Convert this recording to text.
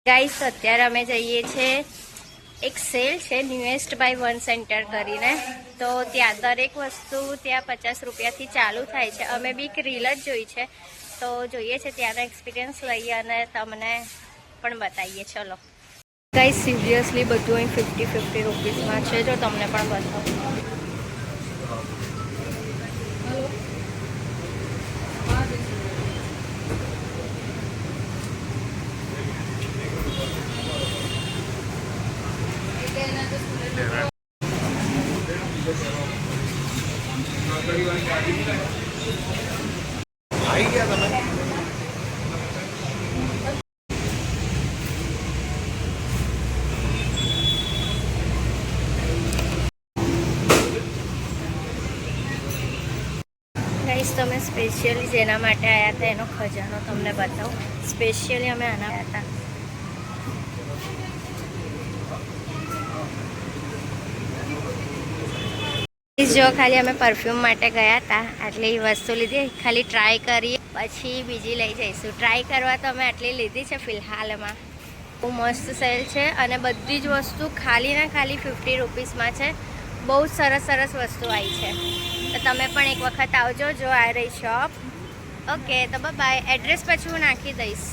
Guys અત્યારે અમે જઈએ છીએ એક સેલ છે ન્યુએસ્ટ બાય વન સેન્ટર કરીને, તો ત્યાં દરેક વસ્તુ ત્યાં 50 રૂપિયાથી ચાલુ થાય છે. અમે બી એક રીલ જ જોઈ છે, તો જોઈએ છે ત્યાંનો એક્સપિરિયન્સ લઈએ અને તમને પણ બતાવીએ. ચલો ગાઈસ, સિરિયસલી બધું અહીં 50 રૂપીસમાં છે. જો તમને પણ બતાવું. आई गया था मैं ગાઈસ, તમે સ્પેશિયલી જેના માટે આવ્યા હતા એનો ખજાનો તમને બતાવો. સ્પેશિયલી અમે આના આવ્યા હતા. જો ખાલી અમે પરફ્યુમ માટે ગયા હતા, આટલી વસ્તુ લીધી, ખાલી ટ્રાય કરીએ પછી બીજી લઈ જઈશું. ટ્રાય કરવા તો અમે આટલી લીધી છે ફિલહાલમાં. બહુ મસ્ત સેલ છે અને બધી જ વસ્તુ ખાલી ને ખાલી 50 રૂપીસમાં છે. બહુ સરસ સરસ વસ્તુ આવી છે, તો તમે પણ એક વખત આવજો. જો આ રહી શોપ. ઓકે, તો બાય. એડ્રેસ પછી હું નાખી દઈશ.